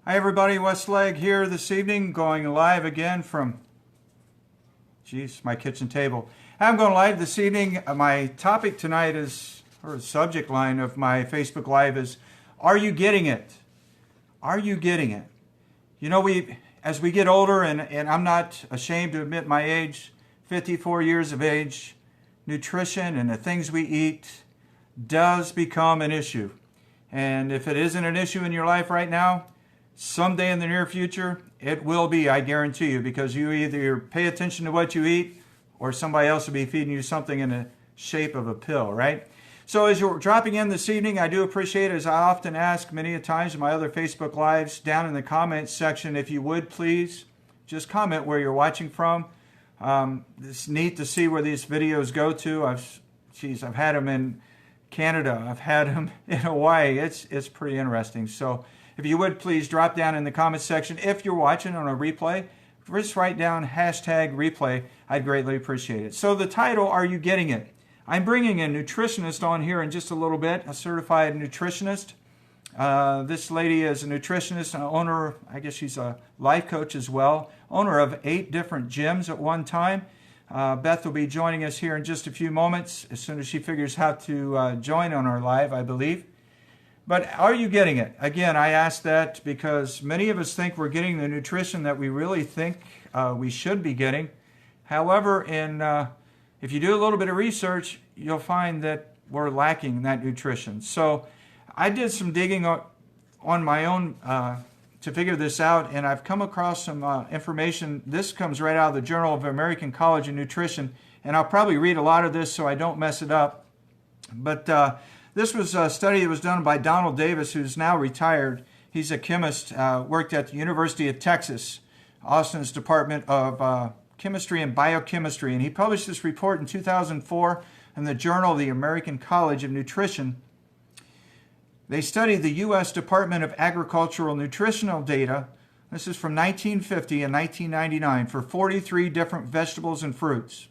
Hi everybody, Wes Legge here this evening, going live again from, my kitchen table. I'm going live this evening. My topic tonight is, or the subject line of my Facebook Live is, are you getting it? Are you getting it? You know, as we get older, and I'm not ashamed to admit my age, 54 years of age, nutrition and the things we eat does become an issue. And if it isn't an issue in your life right now, someday in the near future, it will be, I guarantee you, because you either pay attention to what you eat or somebody else will be feeding you something in the shape of a pill, right? So as you're dropping in this evening, I do appreciate it, as I often ask many a times in my other Facebook Lives, down in the comments section, if you would please, just comment where you're watching from. It's neat to see where these videos go to. I've had them in Canada. I've had them in Hawaii. It's pretty interesting. So if you would please drop down in the comments section. If you're watching on a replay, just write down hashtag replay. I'd greatly appreciate it. So the title, Are You Getting It? I'm bringing a nutritionist on here in just a little bit, a certified nutritionist. This lady is a nutritionist, an owner, I guess she's a life coach as well, owner of 8 different gyms at one time. Beth will be joining us here in just a few moments, as soon as she figures how to join on our live, I believe. But are you getting it? Again, I ask that because many of us think we're getting the nutrition that we really think we should be getting. However, if you do a little bit of research, you'll find that we're lacking that nutrition. So I did some digging on my own to figure this out, and I've come across some information. This comes right out of the Journal of American College of Nutrition, and I'll probably read a lot of this so I don't mess it up. But this was a study that was done by Donald Davis, who's now retired. He's a chemist, worked at the University of Texas, Austin's Department of Chemistry and Biochemistry, and he published this report in 2004 in the Journal of the American College of Nutrition. They studied the U.S. Department of Agricultural nutritional data. This is from 1950 and 1999 for 43 different vegetables and fruits,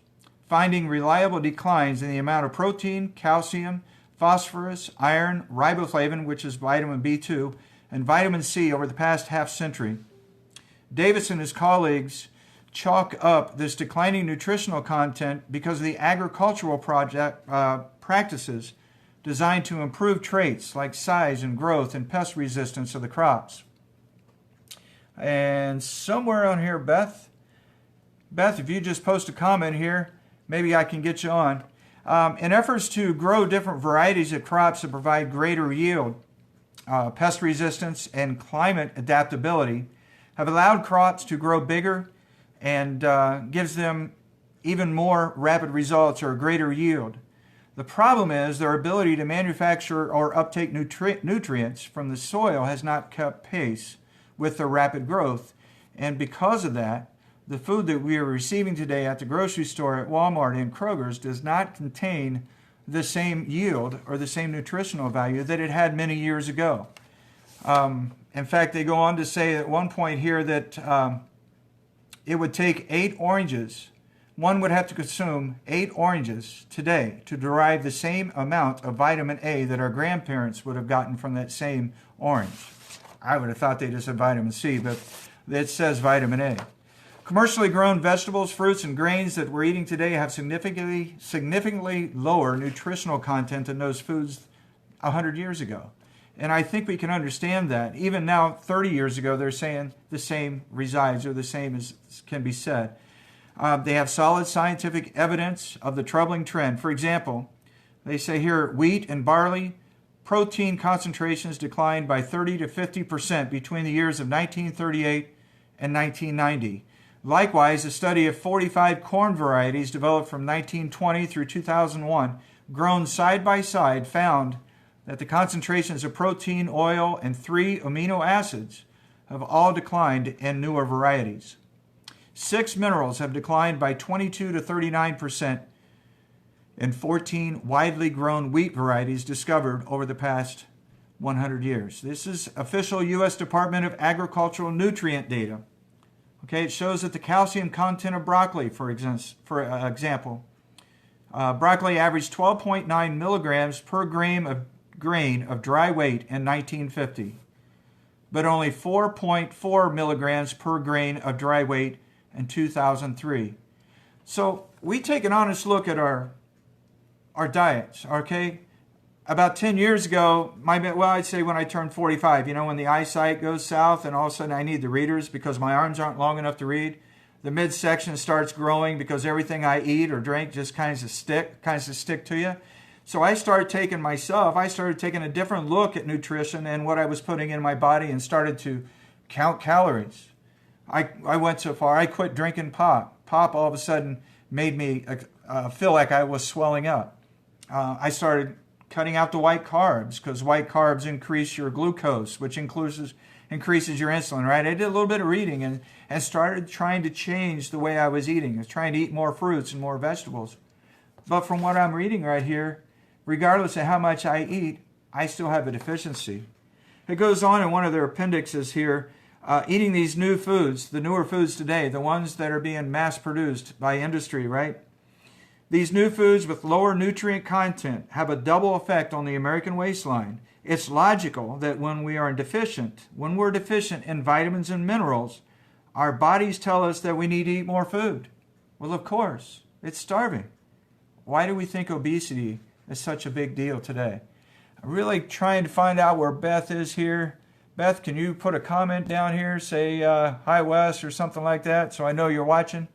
finding reliable declines in the amount of protein, calcium, phosphorus, iron, riboflavin, which is vitamin B2, and vitamin C over the past half century. Davis and his colleagues chalk up this declining nutritional content because of the agricultural practices designed to improve traits like size and growth and pest resistance of the crops. And somewhere on here, Beth, if you just post a comment here, maybe I can get you on. In efforts to grow different varieties of crops that provide greater yield, pest resistance, and climate adaptability, have allowed crops to grow bigger and gives them even more rapid results or greater yield. The problem is their ability to manufacture or uptake nutrients from the soil has not kept pace with their rapid growth, and because of that, the food that we are receiving today at the grocery store, at Walmart, and Kroger's does not contain the same yield or the same nutritional value that it had many years ago. In fact, they go on to say at one point here that it would take 8 oranges. One would have to consume 8 oranges today to derive the same amount of vitamin A that our grandparents would have gotten from that same orange. I would have thought they just said vitamin C, but it says vitamin A. Commercially grown vegetables, fruits, and grains that we're eating today have significantly lower nutritional content than those foods 100 years ago. And I think we can understand that. Even now, 30 years ago, they're saying the same resides, or the same as can be said. They have solid scientific evidence of the troubling trend. For example, they say here, wheat and barley, protein concentrations declined by 30 to 50% between the years of 1938 and 1990. Likewise, a study of 45 corn varieties developed from 1920 through 2001, grown side by side, found that the concentrations of protein, oil, and 3 amino acids have all declined in newer varieties. 6 minerals have declined by 22 to 39% in 14 widely grown wheat varieties discovered over the past 100 years. This is official U.S. Department of Agricultural nutrient data. Okay, it shows that the calcium content of broccoli, for example, broccoli averaged 12.9 milligrams per grain of dry weight in 1950. but only 4.4 milligrams per grain of dry weight in 2003. So we take an honest look at our diets, okay? About 10 years ago, I'd say when I turned 45, when the eyesight goes south and all of a sudden I need the readers because my arms aren't long enough to read. The midsection starts growing because everything I eat or drink just kinds of stick to you. So I started taking a different look at nutrition and what I was putting in my body and started to count calories. I went so far, I quit drinking pop. Pop all of a sudden made me feel like I was swelling up. I started cutting out the white carbs because white carbs increase your glucose, which increases your insulin, right? I did a little bit of reading and started trying to change the way I was eating. I was trying to eat more fruits and more vegetables. But from what I'm reading right here, regardless of how much I eat, I still have a deficiency. It goes on in one of their appendixes here, eating these new foods, the newer foods today, the ones that are being mass-produced by industry, right? These new foods with lower nutrient content have a double effect on the American waistline. It's logical that when we're deficient in vitamins and minerals, our bodies tell us that we need to eat more food. Well, of course, it's starving. Why do we think obesity is such a big deal today? I'm really trying to find out where Beth is here. Beth, can you put a comment down here? Say, hi, Wes, or something like that, so I know you're watching.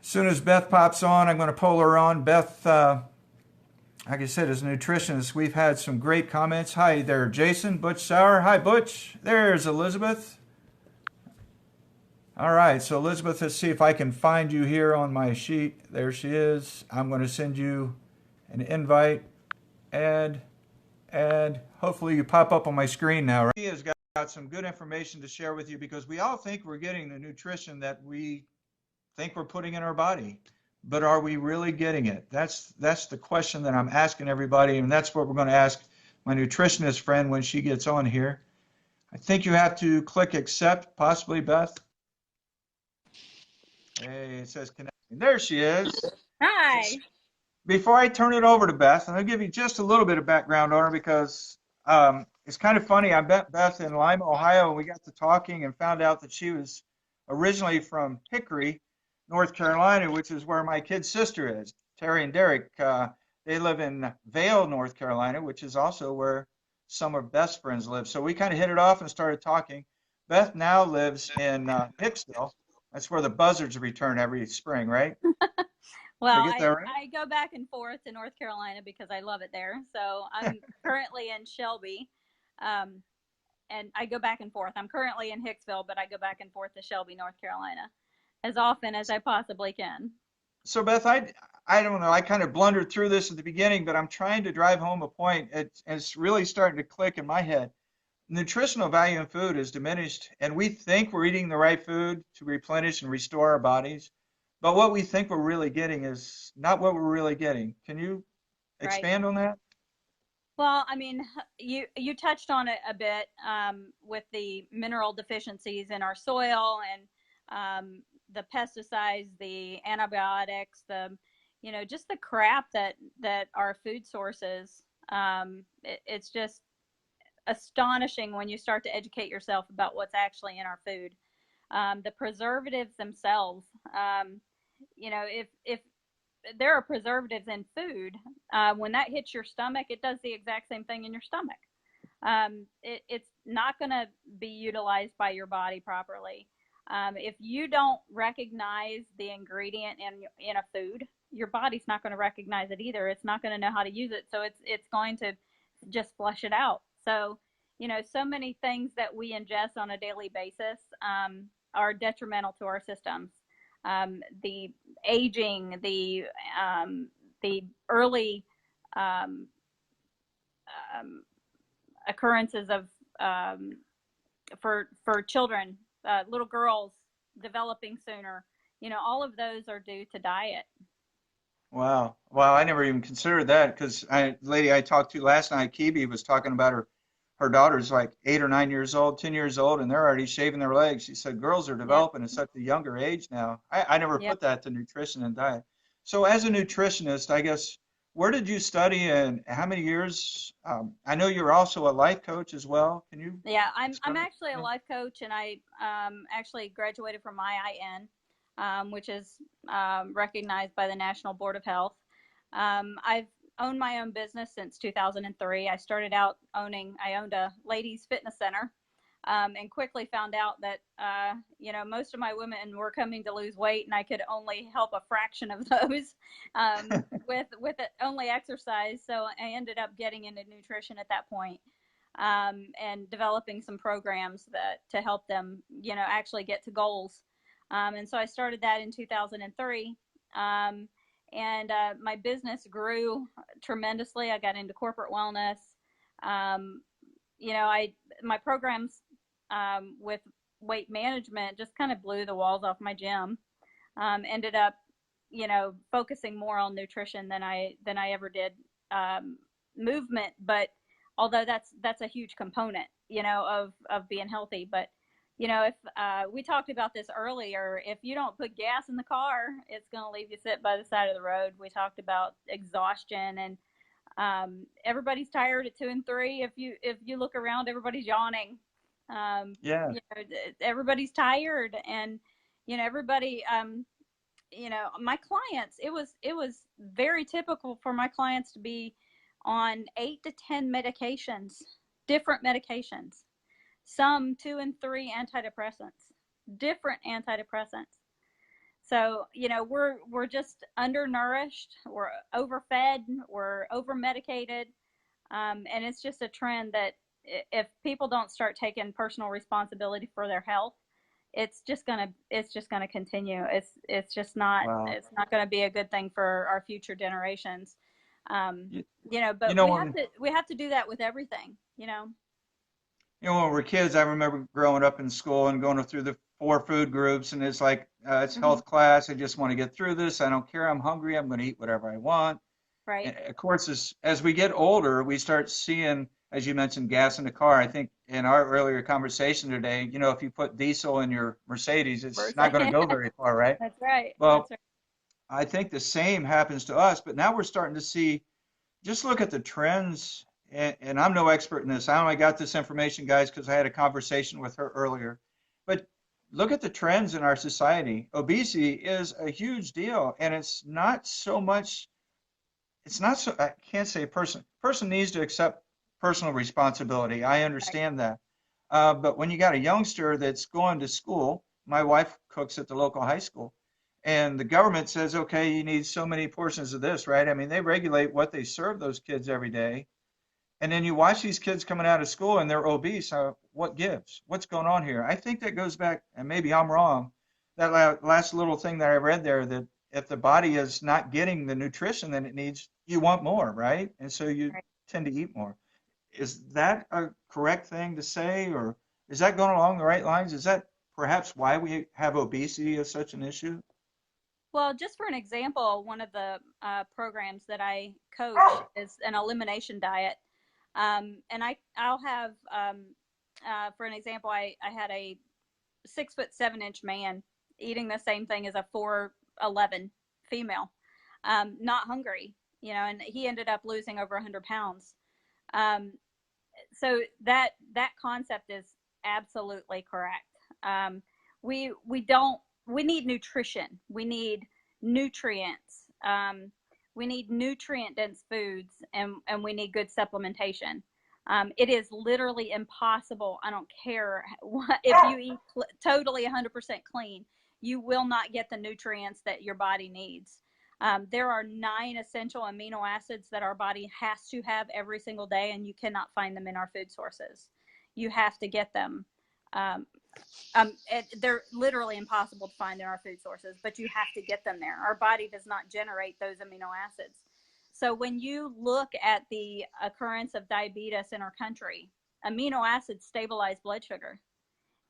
As soon as Beth pops on, I'm going to pull her on. Beth, like I said, as a nutritionist, we've had some great comments. Hi there, Jason, Butch Sauer. Hi, Butch. There's Elizabeth. All right, so Elizabeth, let's see if I can find you here on my sheet. There she is. I'm going to send you an invite. Add. Hopefully you pop up on my screen now. Right? He has got some good information to share with you because we all think we're getting the nutrition that we think we're putting in our body, but are we really getting it? That's the question that I'm asking everybody, and that's what we're going to ask my nutritionist friend when she gets on here. I think you have to click accept, possibly, Beth. Hey, it says connecting. There she is. Hi. Before I turn it over to Beth, and I'll give you just a little bit of background on her because it's kind of funny. I met Beth in Lima, Ohio, and we got to talking and found out that she was originally from Hickory, North Carolina, which is where my kid's sister is, Terry and Derek. They live in Vail, North Carolina, which is also where some of Beth's friends live. So we kind of hit it off and started talking. Beth now lives in Hicksville. That's where the buzzards return every spring, right? Well, Did I get that right? I go back and forth to North Carolina because I love it there. So I'm currently in Shelby, and I go back and forth. I'm currently in Hicksville, but I go back and forth to Shelby, North Carolina, as often as I possibly can. So Beth, I don't know, I kind of blundered through this at the beginning, but I'm trying to drive home a point. It's really starting to click in my head. Nutritional value in food is diminished, and we think we're eating the right food to replenish and restore our bodies, but what we think we're really getting is not what we're really getting. Can you expand on that? Well, I mean, you touched on it a bit with the mineral deficiencies in our soil and the pesticides, the antibiotics, just the crap that our food sources. It's just astonishing when you start to educate yourself about what's actually in our food. The preservatives themselves, if there are preservatives in food, when that hits your stomach, it does the exact same thing in your stomach. It's not going to be utilized by your body properly. If you don't recognize the ingredient in a food, your body's not going to recognize it either. It's not going to know how to use it. So it's going to just flush it out. So, so many things that we ingest on a daily basis are detrimental to our systems. The aging, the early occurrences of for children, little girls developing sooner, all of those are due to diet. Wow. I never even considered that because lady I talked to last night, Kibi, was talking about her daughter's like 8 or 9 years old, 10 years old, and they're already shaving their legs. She said girls are developing at such a younger age now. I never put that to nutrition and diet. So as a nutritionist, I guess where did you study and how many years? I know you're also a life coach as well. Can you Yeah, I'm describe? actually a Yeah. life coach, and I actually graduated from IIN, which is recognized by the National Board of Health. I've owned my own business since 2003. I owned a ladies fitness center, and quickly found out that most of my women were coming to lose weight, and I could only help a fraction of those with only exercise. So I ended up getting into nutrition at that point, and developing some programs that to help them, actually get to goals. And so I started that in 2003. And my business grew tremendously. I got into corporate wellness. Um, my programs with weight management just kind of blew the walls off my gym. Ended up, focusing more on nutrition than I ever did movement. But although that's a huge component, of being healthy. But if we talked about this earlier, if you don't put gas in the car, it's going to leave you sit by the side of the road. We talked about exhaustion, and everybody's tired at 2 and 3. If you look around, everybody's yawning. Yeah. Everybody's tired, and everybody. My clients, it was very typical for my clients to be on 8 to 10 medications, different medications, some 2 and 3 antidepressants, different antidepressants. So, we're just undernourished, we're overfed, we're over medicated. And it's just a trend that if people don't start taking personal responsibility for their health, it's just gonna continue. It's just not Wow. it's not gonna be a good thing for our future generations. You, you But know we have when to do that with everything. when we were kids, I remember growing up in school and going through the 4 food groups, and it's like it's Hmm. health class. I just want to get through this. I don't care. I'm hungry. I'm going to eat whatever I want. Right. And of course, as we get older, we start seeing, as you mentioned, gas in the car. I think in our earlier conversation today, if you put diesel in your Mercedes, it's not going to go very far, right? That's right. Well, That's right. I think the same happens to us, but now we're starting to see, just look at the trends. And I'm no expert in this. I only got this information, guys, because I had a conversation with her earlier. But look at the trends in our society. Obesity is a huge deal, and it's not so I can't say person needs to accept personal responsibility. I Right. understand that. But when you got a youngster that's going to school, my wife cooks at the local high school, and the government says, okay, you need so many portions of this, right? I mean, they regulate what they serve those kids every day. And then you watch these kids coming out of school and they're obese. What gives? What's going on here? I think that goes back, and maybe I'm wrong, that last little thing that I read there, that if the body is not getting the nutrition that it needs, you want more, right? And so you Right. tend to eat more. Is that a correct thing to say, or is that going along the right lines? Is that perhaps why we have obesity as such an issue? Well, just for an example, one of the programs that I coach is an elimination diet. And I'll have, for an example, I had a 6'7" man eating the same thing as a 4'11" female, not hungry, and he ended up losing over 100 pounds. Um, so that concept is absolutely correct. We need nutrition. We need nutrients. We need nutrient dense foods, and we need good supplementation. It is literally impossible. I don't care if you eat totally 100% clean, you will not get the nutrients that your body needs. There are 9 essential amino acids that our body has to have every single day, and you cannot find them in our food sources. You have to get them. Um, they're literally impossible to find in our food sources, but you have to get them there. Our body does not generate those amino acids. So when you look at the occurrence of diabetes in our country, amino acids stabilize blood sugar.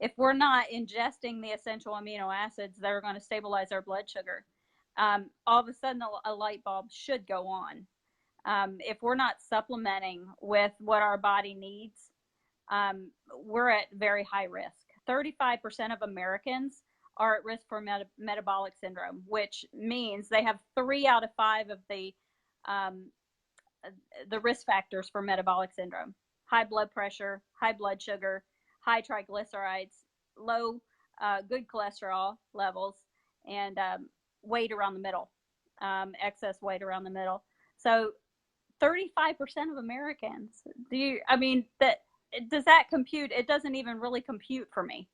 If we're not ingesting the essential amino acids that are going to stabilize our blood sugar, all of a sudden a light bulb should go on. If we're not supplementing with what our body needs, we're at very high risk. 35% of Americans are at risk for metabolic syndrome, which means they have 3 out of 5 of the um, the risk factors for metabolic syndrome: high blood pressure, high blood sugar, high triglycerides, low good cholesterol levels, and weight around the middle, excess weight around the middle. So 35% of Americans, does that compute? It doesn't even really compute for me.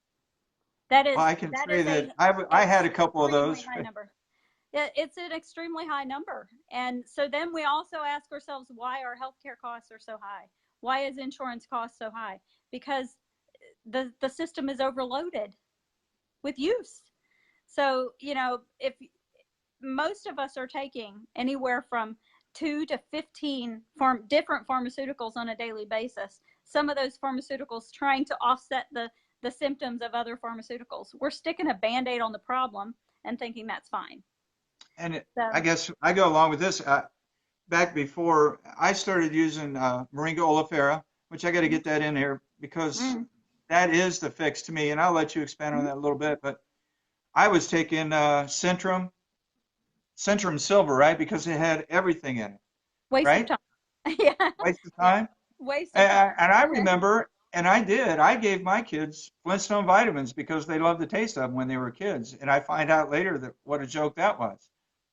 That is Well, I can that say is that a I had a couple of extremely those. high number. It's an extremely high number. And so then we also ask ourselves why our healthcare costs are so high. Why is insurance costs so high? Because the system is overloaded with use. So, if most of us are taking anywhere from 2 to 15 different pharmaceuticals on a daily basis, some of those pharmaceuticals trying to offset the symptoms of other pharmaceuticals. We're sticking a Band-Aid on the problem and thinking that's fine. And I So, guess I go along with this. Back before I started using Moringa Olifera, which I got to get that in here because mm, that is the fix to me. And I'll let you expand on mm, that a little bit. But I was taking Centrum Silver, right? Because it had everything in it, waste of right? time. Yeah. Waste of Yeah. time. Waste of And, time. and I remember, and I did, I gave my kids Flintstone vitamins because they loved the taste of them when they were kids. And I find out later that what a joke that was.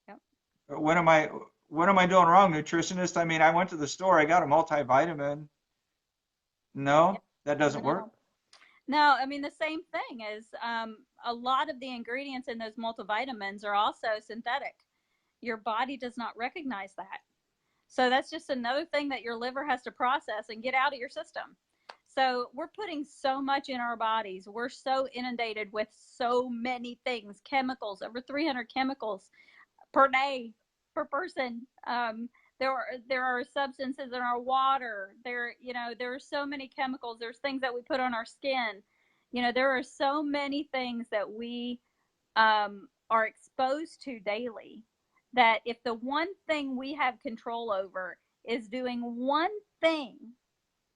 Yep. What am I, what am I doing wrong, nutritionist? I mean, I went to the store, I got a multivitamin. Yep. No, that doesn't work. No. No, I mean, the same thing is a lot of the ingredients in those multivitamins are also synthetic. Your body does not recognize that. So that's just another thing that your liver has to process and get out of your system. So we're putting so much in our bodies. We're so inundated with so many things, chemicals, over 300 chemicals per day per person. There are substances in our water. There are so many chemicals. There's things that we put on our skin. There are so many things that we are exposed to daily, that if the one thing we have control over is doing one thing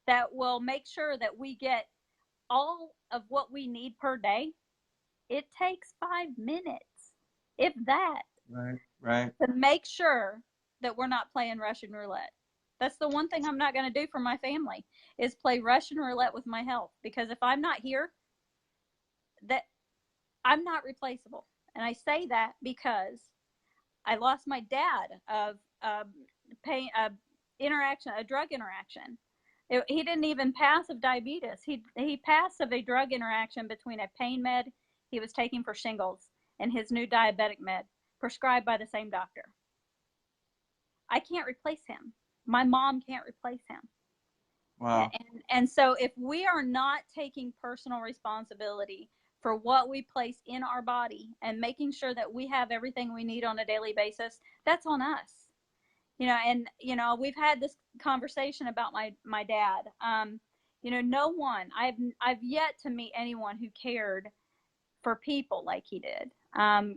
that will make sure that we get all of what we need per day, it takes 5 minutes, if that, Right, right. to make sure that we're not playing Russian roulette. That's the one thing I'm not going to do for my family, is play Russian roulette with my health, because if I'm not here, that I'm not replaceable. And I say that because I lost my dad of pain, interaction, a drug interaction. He didn't even pass of diabetes. He passed of a drug interaction between a pain med he was taking for shingles and his new diabetic med prescribed by the same doctor. I can't replace him. My mom can't replace him. Wow. And so if we are not taking personal responsibility for what we place in our body and making sure that we have everything we need on a daily basis, that's on us. We've had this conversation about my dad. No one, I've yet to meet anyone who cared for people like he did,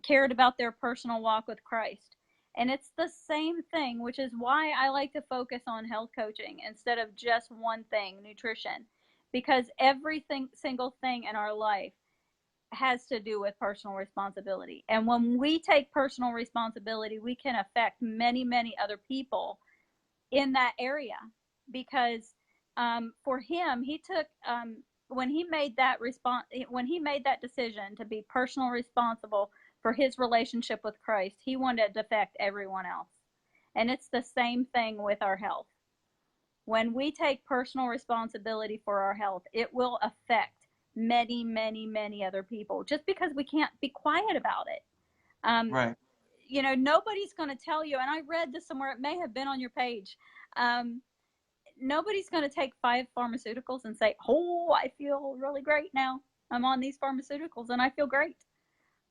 cared about their personal walk with Christ. And it's the same thing, which is why I like to focus on health coaching instead of just one thing, nutrition, because everything, single thing in our life has to do with personal responsibility. And when we take personal responsibility, we can affect many, many other people in that area. Because for him, he took when he made that decision to be personal responsible for his relationship with Christ, he wanted to affect everyone else. And it's the same thing with our health. When we take personal responsibility for our health, it will affect many, many, many other people, just because we can't be quiet about it. Um, Right. Nobody's going to tell you, and I read this somewhere, it may have been on your page. Nobody's going to take 5 pharmaceuticals and say, oh, I feel really great now. I'm on these pharmaceuticals and I feel great.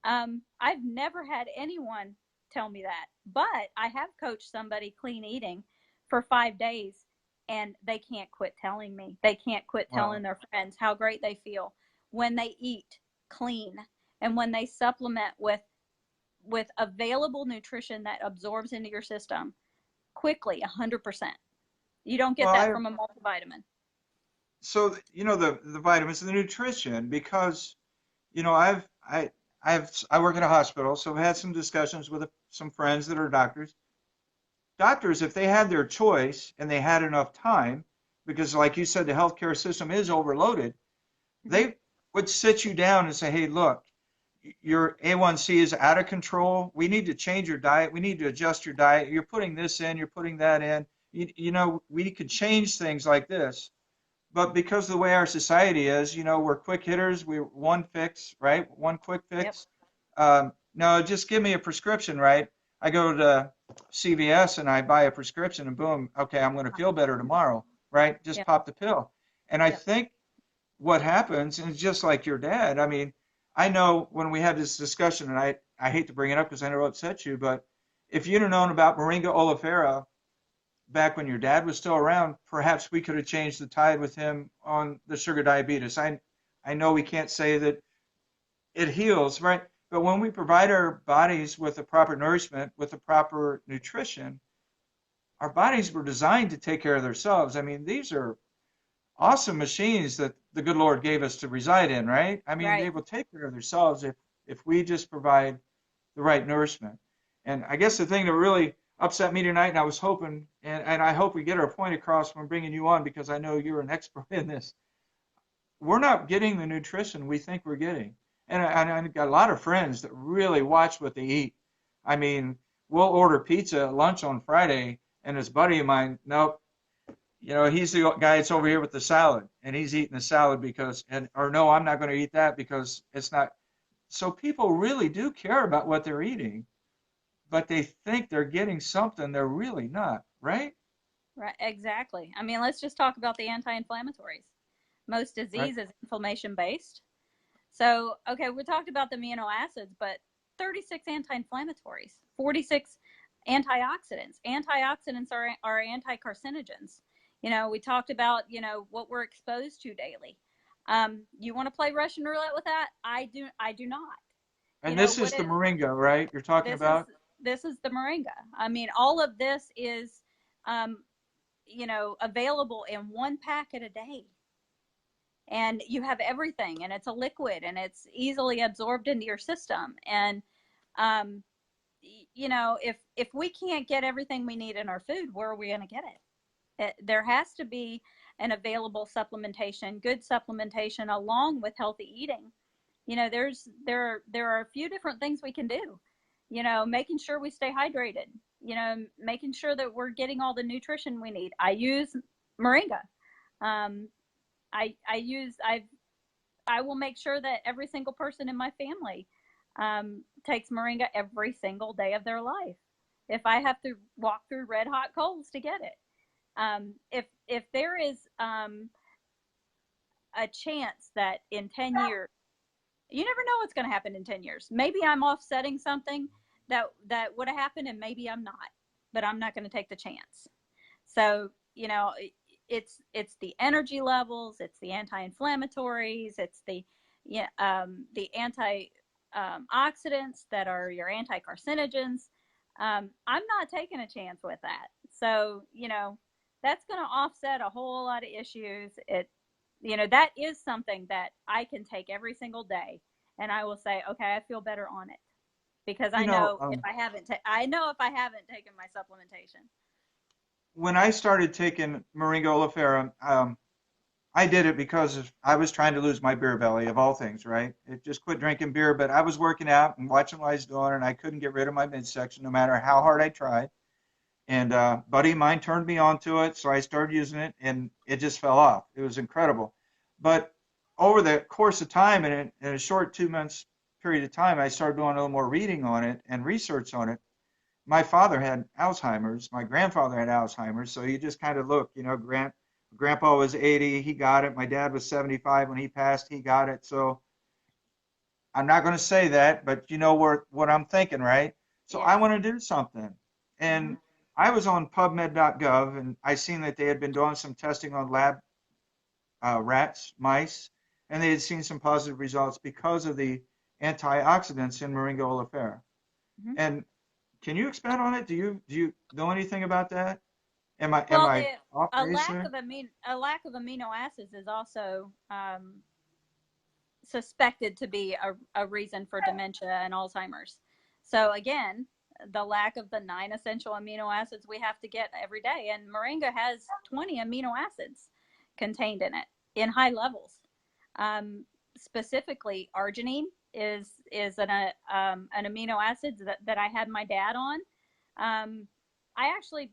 I've never had anyone tell me that, but I have coached somebody clean eating for 5 days, and they can't quit telling me. They can't quit Wow. telling their friends how great they feel when they eat clean and when they supplement with available nutrition that absorbs into your system quickly, 100%. You don't get Well, that from a multivitamin. so the vitamins, the nutrition, because you know I've I work in a hospital, so I've had some discussions with some friends that are doctors. doctors, if they had their choice and they had enough time, because like you said, the healthcare system is overloaded, Mm-hmm. they would sit you down and say, hey, look, your A1C is out of control. We need to change your diet. We need to adjust your diet. You're putting this in, you're putting that in. We could change things like this. But because of the way our society is, we're quick hitters. We're one fix, right? One quick Yep. fix. No, just give me a prescription, right? I go to CVS and I buy a prescription and boom, okay, I'm going to feel better tomorrow, right? Just Yep. pop the pill. And I Yep. think what happens, and it's just like your dad. I mean, I know when we had this discussion, and I hate to bring it up because I know it upsets you, but if you'd have known about Moringa Olifera back when your dad was still around, perhaps we could have changed the tide with him on the sugar diabetes. I know we can't say that it heals, right? But when we provide our bodies with the proper nourishment, with the proper nutrition, our bodies were designed to take care of themselves. I mean, these are awesome machines that the good Lord gave us to reside in, right? I mean, they Right. will take care of themselves if we just provide the right nourishment. And I guess the thing that really upset me tonight, and I was hoping, and I hope we get our point across when bringing you on because I know you're an expert in this. We're not getting the nutrition we think we're getting. And I've got a lot of friends that really watch what they eat. I mean, we'll order pizza at lunch on Friday, and this buddy of mine, nope, he's the guy that's over here with the salad, and he's eating the salad or no, I'm not going to eat that because it's not. So people really do care about what they're eating, but they think they're getting something they're really not, right? Right. Exactly. I mean, let's just talk about the anti-inflammatories. Most Right. disease is inflammation based. So, okay, we talked about the amino acids, but 36 anti-inflammatories, 46 antioxidants. Antioxidants are anti-carcinogens. We talked about, what we're exposed to daily. You want to play Russian roulette with that? I do not. And this What is the it moringa, right? You're talking this is about? this is the moringa. I mean, all of this is um, available in one packet a day. And you have everything, and it's a liquid, and it's easily absorbed into your system. And um, if we can't get everything we need in our food, where are we going to get it? There has to be an available supplementation, good supplementation, along with healthy eating. There are a few different things we can do. Making sure we stay hydrated. Making sure that we're getting all the nutrition we need. I use moringa. Um, I will make sure that every single person in my family takes moringa every single day of their life. If I have to walk through red hot coals to get it, if there is a chance that in 10 years, you never know what's going to happen in 10 years. Maybe I'm offsetting something that would have happened, and maybe I'm not, but I'm not going to take the chance. So it's the energy levels, it's the anti-inflammatories, it's the anti oxidants that are your anti-carcinogens. I'm not taking a chance with that. So that's going to offset a whole lot of issues. That is something that I can take every single day, and I will say, okay, I feel better on it because You I know, know if I haven't taken my supplementation. when I started taking Moringa Olifera, I did it because I was trying to lose my beer belly, of all things, right? It just quit drinking beer, but I was working out and watching what I was doing, and I couldn't get rid of my midsection no matter how hard I tried. And a buddy of mine turned me on to it, so I started using it, and it just fell off. It was incredible. But over the course of time, and in a short 2 months period of time, I started doing a little more reading on it and research on it. My father had Alzheimer's. My grandfather had Alzheimer's. So you just kind of look, grandpa was 80, he got it. My dad was 75 when he passed, he got it. So I'm not going to say that, but you know what I'm thinking, right? So I Yes. want to do something. Mm-hmm. And I was on PubMed.gov and I seen that they had been doing some testing on lab rats, mice, and they had seen some positive results because of the antioxidants in Moringa olifera. Mm-hmm. And can you expand on it? Do you know anything about that? Am Well, I off a base lack there? of amino acids is also suspected to be a reason for dementia and Alzheimer's. So again, the lack of the 9 essential amino acids we have to get every day. And moringa has 20 amino acids contained in it in high levels. Specifically, arginine is an amino acid that I had my dad on. I actually,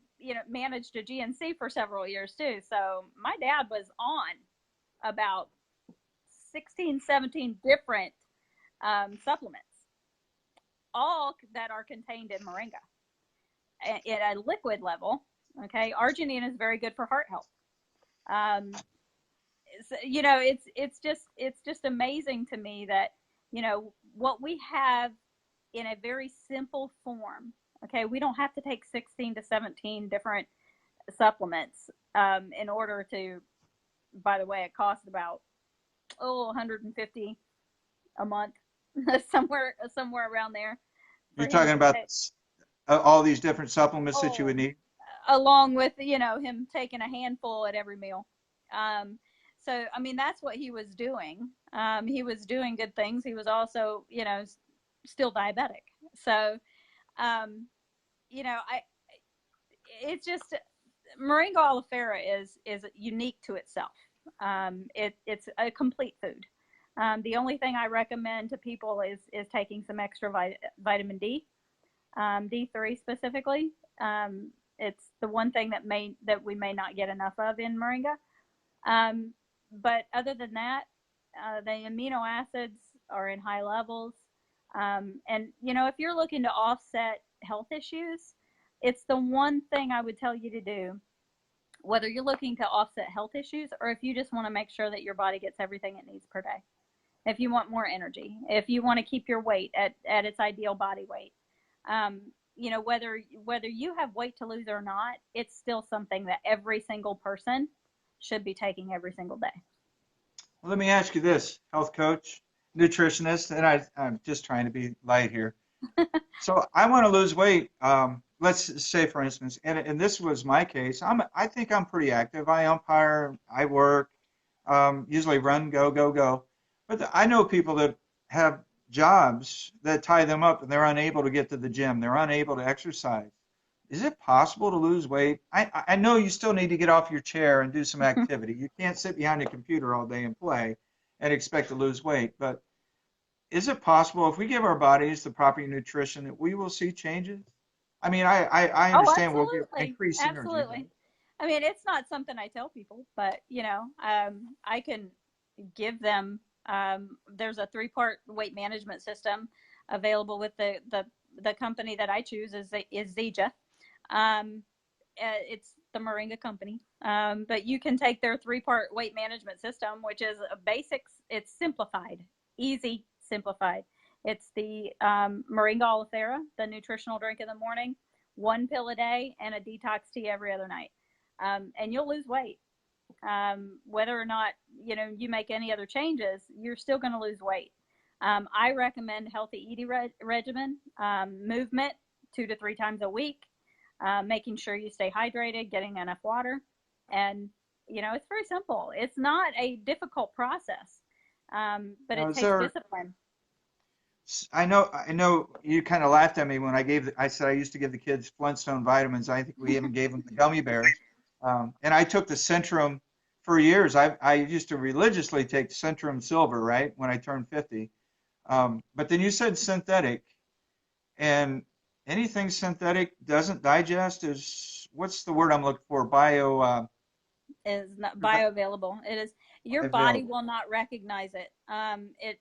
managed a GNC for several years too. So my dad was on about 16, 17 different supplements, all that are contained in moringa at a liquid level. Okay, arginine is very good for heart health. So, it's just amazing to me that what we have in a very simple form. Okay, we don't have to take 16 to 17 different supplements in order to. By the way, it costs about $150 a month, somewhere around there. You're talking about all these different supplements that you would need, along with him taking a handful at every meal. So I mean, that's what he was doing. He was doing good things. He was also still diabetic. So it's just Moringa Olifera is unique to itself. It's a complete food. The only thing I recommend to people is taking some extra vitamin D, D3 specifically. It's the one thing that we may not get enough of in moringa. But other than that, the amino acids are in high levels. And if you're looking to offset health issues, it's the one thing I would tell you to do, whether you're looking to offset health issues or if you just want to make sure that your body gets everything it needs per day. If you want more energy, if you want to keep your weight at its ideal body weight, whether you have weight to lose or not, it's still something that every single person should be taking every single day. Well, let me ask you this, health coach, nutritionist, and I'm just trying to be light here. So I want to lose weight. Let's say, for instance, and this was my case. I think I'm pretty active. I umpire, I work, usually run, go. But I know people that have jobs that tie them up and they're unable to get to the gym. They're unable to exercise. Is it possible to lose weight? I know you still need to get off your chair and do some activity. You can't sit behind a computer all day and play and expect to lose weight. But is it possible if we give our bodies the proper nutrition that we will see changes? I mean, I understand we'll get increased energy. Absolutely. I mean, it's not something I tell people, but, I can give them, there's a 3-part weight management system available with the company that I choose is Zija. It's the Moringa company. But you can take their 3-part weight management system, which is a basics. It's simplified, easy, simplified. It's the Moringa Olifera, the nutritional drink in the morning, 1 pill a day, and a detox tea every other night. And you'll lose weight. Whether or not, you make any other changes, you're still going to lose weight. I recommend healthy eating regimen, movement 2 to 3 times a week, making sure you stay hydrated, getting enough water. And, it's very simple. It's not a difficult process, but it takes discipline. I know you kind of laughed at me when I said I used to give the kids Flintstone vitamins. I think we even gave them the gummy bears. And I took the Centrum for years. I used to religiously take Centrum Silver, right, when I turned 50. But then you said synthetic, and anything synthetic doesn't digest what's the word I'm looking for? Is not bioavailable. It is. Your body will not recognize it.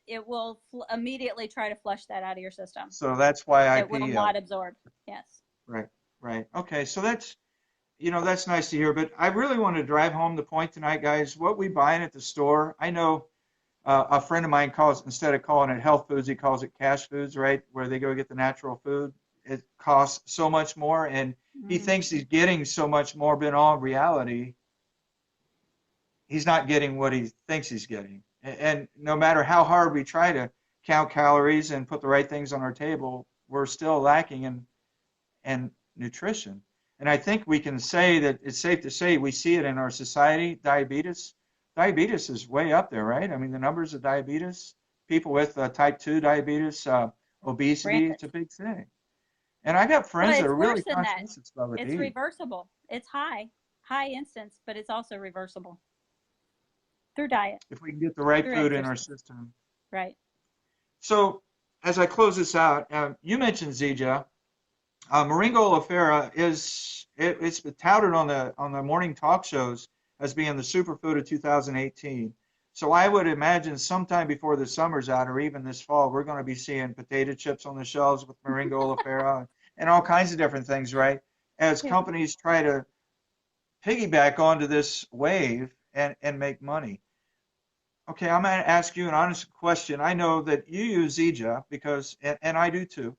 It will immediately try to flush that out of your system. So that's why it will not absorb. Yes. Right. Okay. So that's nice to hear. But I really want to drive home the point tonight, guys. What we buying at the store, I know a friend of mine instead of calling it health foods, he calls it cash foods, right? Where they go get the natural food. It costs so much more, and he thinks he's getting so much more, but in all reality, he's not getting what he thinks he's getting. And no matter how hard we try to count calories and put the right things on our table, we're still lacking in nutrition. And I think we can say that it's safe to say we see it in our society. Diabetes is way up there, right? I mean, the numbers of diabetes, people with type 2 diabetes, obesity, it's a big thing. And I got Well, friends that it's are really worse than that. conscientious about what they It's eat. reversible. It's high instance, but it's also reversible through diet, If we can get the right through food in our exercise. system. Right. So as I close this out, you mentioned Zija. Moringa Olifera it's been touted on the morning talk shows as being the superfood of 2018. So I would imagine sometime before the summer's out, or even this fall, we're going to be seeing potato chips on the shelves with Moringa Olifera and all kinds of different things, right? As Yeah. companies try to piggyback onto this wave and make money. Okay, I'm going to ask you an honest question. I know that you use Zija because, and I do too.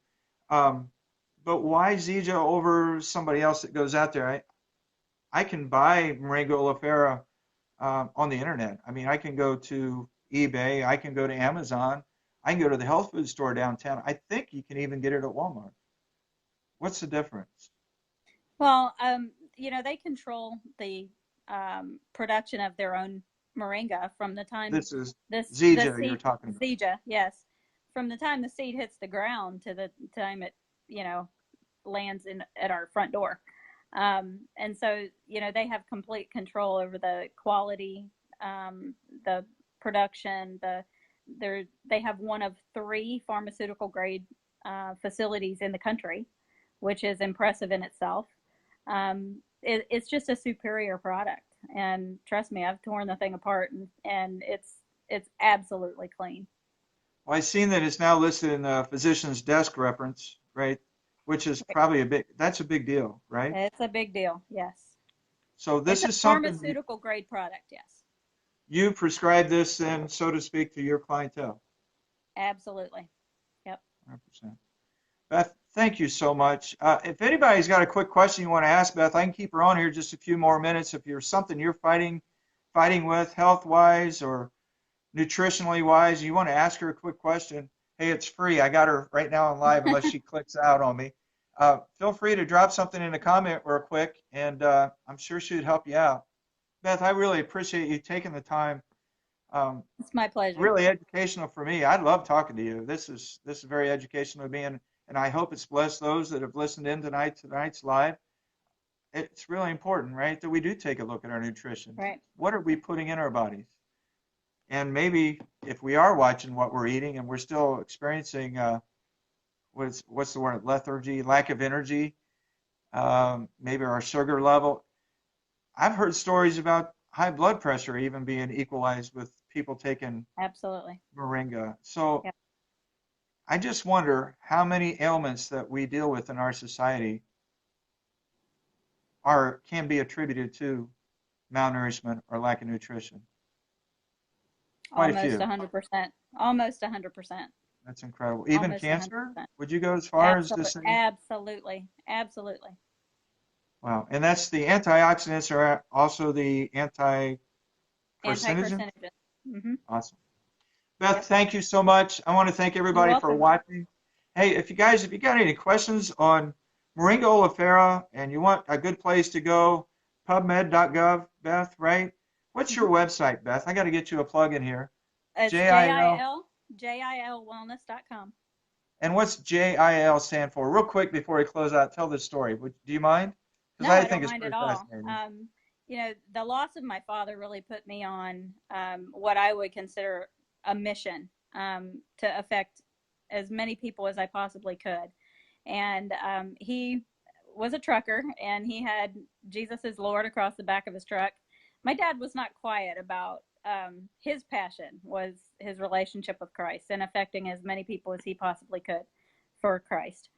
Um, but why Zija over somebody else that goes out there? I can buy Moringa Olifera on the internet. I mean, I can go to eBay, I can go to Amazon, I can go to the health food store downtown. I think you can even get it at Walmart. What's the difference? Well, they control the production of their own moringa from the time This is the Zija you're seed talking about. zija, yes, from the time the seed hits the ground to the time it lands in at our front door. And so they have complete control over the quality, the production. They have one of 3 pharmaceutical grade facilities in the country, which is impressive in itself. It's just a superior product, and trust me, I've torn the thing apart, and it's absolutely clean. Well, I've seen that it's now listed in the physician's desk reference, right? Which is probably that's a big deal, right? It's a big deal, yes. So It's this a is something pharmaceutical grade product, yes. you prescribe this then, so to speak, to your clientele. Absolutely. Yep. 100%. Beth, thank you so much. If anybody's got a quick question you want to ask Beth, I can keep her on here just a few more minutes. If you're something you're fighting with health-wise or nutritionally wise, you want to ask her a quick question, hey, it's free. I got her right now on live unless she clicks out on me. Feel free to drop something in the comment real quick, and I'm sure she'd help you out. Beth, I really appreciate you taking the time. It's my pleasure. Really educational for me. I love talking to you. This is very educational to me, and I hope it's blessed those that have listened in tonight's live. It's really important, right, that we do take a look at our nutrition. Right. What are we putting in our bodies? And maybe if we are watching what we're eating and we're still experiencing what's the word, lethargy, lack of energy, maybe our sugar level. I've heard stories about high blood pressure even being equalized with people taking Absolutely. moringa. So Yep. I just wonder how many ailments that we deal with in our society can be attributed to malnourishment or lack of nutrition. Quite a Almost few. 100%. Almost 100%. That's incredible. Even Almost cancer? 100%. Would you go as far as to Absolutely. say? Absolutely. Absolutely. Wow. And that's the antioxidants are also the anti-carcinogens? Anti-carcinogen. Mm-hmm. Awesome. Beth, Yep. thank you so much. I want to thank You're everybody for welcome. watching. Hey, if you got any questions on Moringa Olifera and you want a good place to go, pubmed.gov, Beth, right? What's your Mm-hmm. website, Beth? I got to get you a plug in here. It's JIL. JILwellness.com. And what's JIL stand for? Real quick before we close out, tell this story. Do you mind? Because No, I I don't think it's mind at pretty all. fascinating. The loss of my father really put me on what I would consider a mission to affect as many people as I possibly could. And he was a trucker, and he had Jesus is Lord across the back of his truck. My dad was not quiet about his passion was his relationship with Christ and affecting as many people as he possibly could for Christ.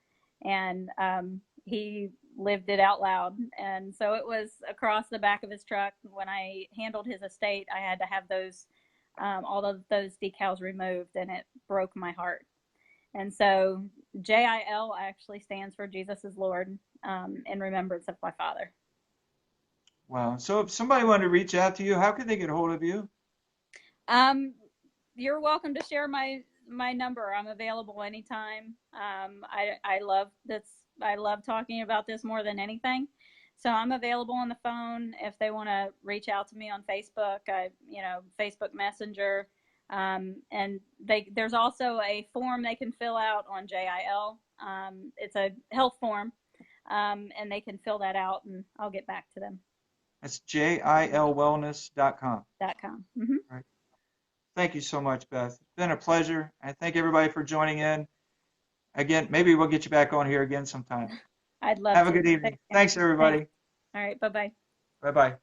And he lived it out loud. And so it was across the back of his truck. When I handled his estate, I had to have those all of those decals removed, and it broke my heart. And so JIL actually stands for Jesus is Lord, in remembrance of my father. Wow. So if somebody wanted to reach out to you, how could they get a hold of you? You're welcome to share my number. I'm available anytime. I love this. I love talking about this more than anything. So I'm available on the phone if they want to reach out to me on Facebook. Facebook Messenger. And there's also a form they can fill out on JIL. It's a health form, and they can fill that out, and I'll get back to them. That's jilwellness.com. .com. Mm-hmm. All right. Thank you so much, Beth. It's been a pleasure. I thank everybody for joining in. Again, maybe we'll get you back on here again sometime. I'd love to. Have a good evening. Thanks, everybody. All right. Bye-bye. Bye-bye.